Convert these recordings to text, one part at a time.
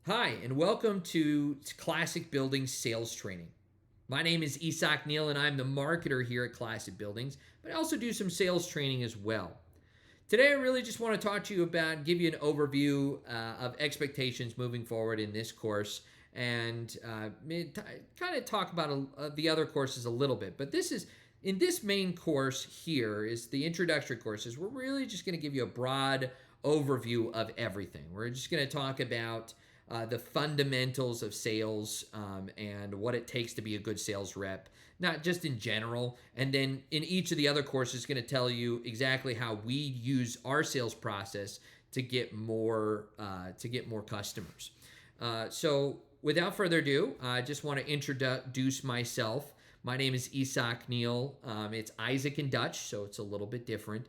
Hi, and welcome to Classic Buildings Sales Training. My name is Isak Neal, and I'm the marketer here at Classic Buildings, but I also do some sales training as well. Today, I really just want to talk to you about, give you an overview of expectations moving forward in this course, and kind of talk about the other courses a little bit. But in this main course here is the introductory courses. We're really just going to give you a broad overview of everything. We're just going to talk about the fundamentals of sales and what it takes to be a good sales rep, not just in general. And then in each of the other courses, going to tell you exactly how we use our sales process to get more customers. So without further ado, I just want to introduce myself. My name is Isak Neal. It's Isaac in Dutch, so it's a little bit different,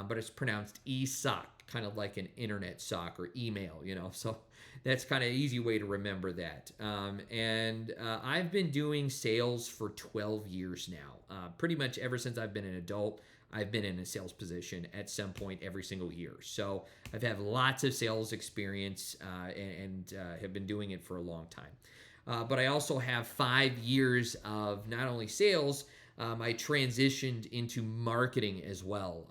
but it's pronounced Isak, kind of like an internet sock or email, So that's kind of an easy way to remember that. I've been doing sales for 12 years now. Pretty much ever since I've been an adult, I've been in a sales position at some point every single year. So I've had lots of sales experience and have been doing it for a long time. But I also have 5 years of not only sales, I transitioned into marketing as well.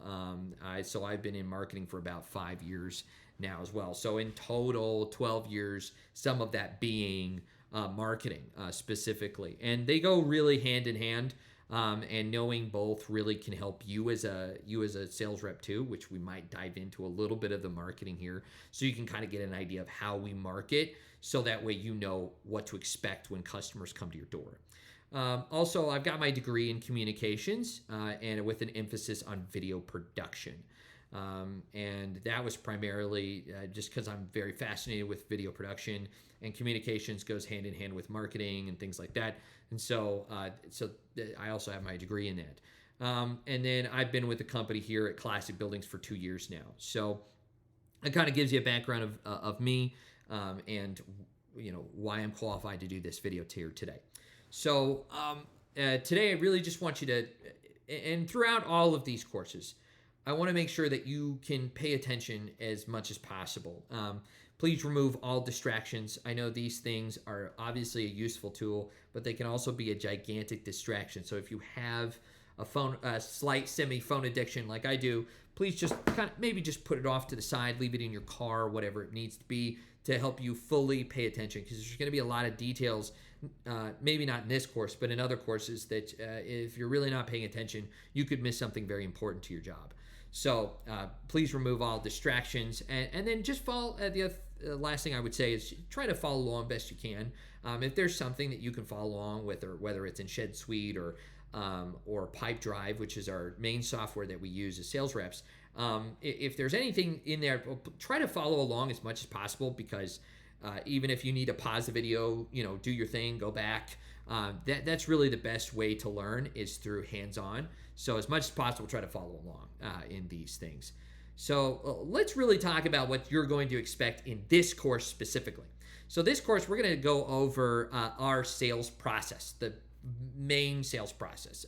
So I've been in marketing for about 5 years now as well. So in total, 12 years, some of that being marketing specifically. And they go really hand in hand. And knowing both really can help you as a sales rep too, which we might dive into a little bit of the marketing here, so you can kind of get an idea of how we market, so that way you know what to expect when customers come to your door. Also, I've got my degree in communications and with an emphasis on video production. And that was primarily just because I'm very fascinated with video production, and communications goes hand in hand with marketing and things like that. And so I also have my degree in that. And then I've been with the company here at Classic Buildings for 2 years now. So it kind of gives you a background of me and why I'm qualified to do this video here today. So today I really just want you to, and throughout all of these courses, I want to make sure that you can pay attention as much as possible. Please remove all distractions. I know these things are obviously a useful tool, but they can also be a gigantic distraction. So if you have a slight semi-phone addiction like I do, please just maybe just put it off to the side, leave it in your car, whatever it needs to be, to help you fully pay attention, because there's going to be a lot of details, maybe not in this course, but in other courses that if you're really not paying attention, you could miss something very important to your job. So please remove all distractions, and then just follow. The last thing I would say is try to follow along best you can. If there's something that you can follow along with, or whether it's in Shed Suite or Pipedrive, which is our main software that we use as sales reps, if there's anything in there, try to follow along as much as possible, because even if you need to pause the video, do your thing, go back. That's really the best way to learn, is through hands-on. So as much as possible, try to follow along in these things. So let's really talk about what you're going to expect in this course specifically. So this course, we're going to go over our sales process, the main sales process.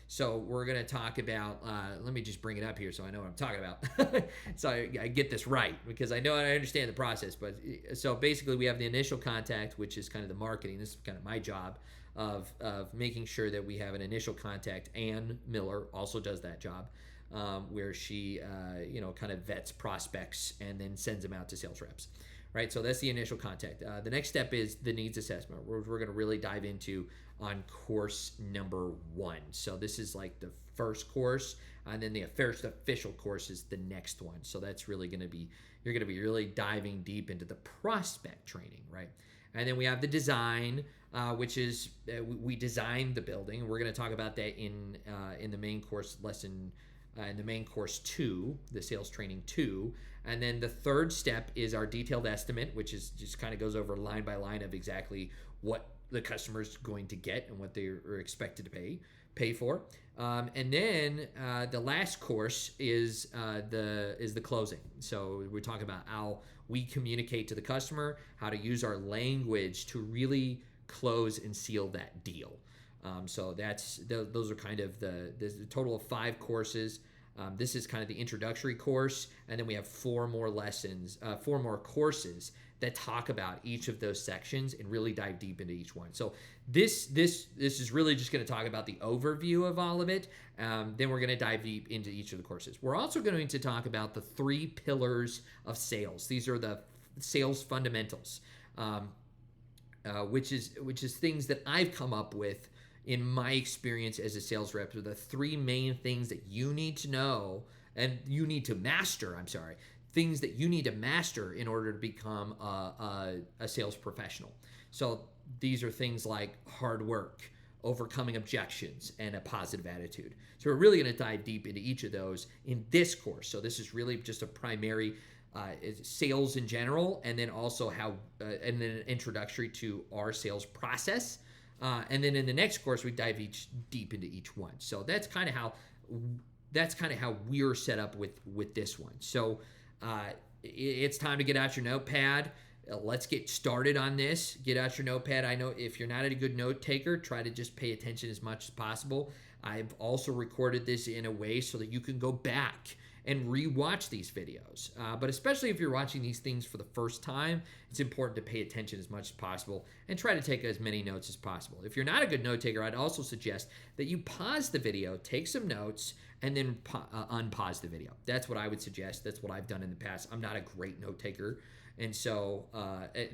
So we're going to talk about, let me just bring it up here so I know what I'm talking about. So I get this right, because I understand the process. But so basically we have the initial contact, which is kind of the marketing. This is kind of my job of making sure that we have an initial contact. Ann Miller also does that job, where she, kind of vets prospects and then sends them out to sales reps. Right, so that's the initial contact. The next step is the needs assessment. We're going to really dive into on course number 1. So this is like the first course, and then the first official course is the next one. So that's really going to be, you're going to be really diving deep into the prospect training, right? And then we have the design, which is we design the building. We're going to talk about that in the main course lesson. In the main course 2, the sales training 2. And then the third step is our detailed estimate, which is just kind of goes over line by line of exactly what the customer's going to get and what they are expected to pay for. And then the last course is the closing. So we're talking about how we communicate to the customer, how to use our language to really close and seal that deal. So those are kind of there's a total of 5 courses. This is kind of the introductory course, and then we have 4 more courses that talk about each of those sections and really dive deep into each one. So this is really just going to talk about the overview of all of it. Then we're going to dive deep into each of the courses. We're also going to talk about the 3 pillars of sales. These are the sales fundamentals, which is things that I've come up with in my experience as a sales rep. Are the 3 main things that you need to know and you need to master. Things that you need to master in order to become a sales professional. So these are things like hard work, overcoming objections, and a positive attitude. So we're really going to dive deep into each of those in this course. So this is really just a primary sales in general, and then also how, and then an introductory to our sales process. And then in the next course, we dive deep into each one. So that's kind of how we're set up with this one. So it's time to get out your notepad. Let's get started on this. Get out your notepad. I know if you're not a good note taker, try to just pay attention as much as possible. I've also recorded this in a way so that you can go back and rewatch these videos. But especially if you're watching these things for the first time, it's important to pay attention as much as possible and try to take as many notes as possible. If you're not a good note taker, I'd also suggest that you pause the video, take some notes, and then unpause the video. That's what I would suggest. That's what I've done in the past. I'm not a great note taker, and so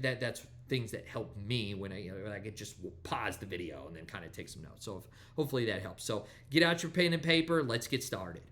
that's things that help me when I could just pause the video and then kind of take some notes. So hopefully that helps. So get out your pen and paper. Let's get started.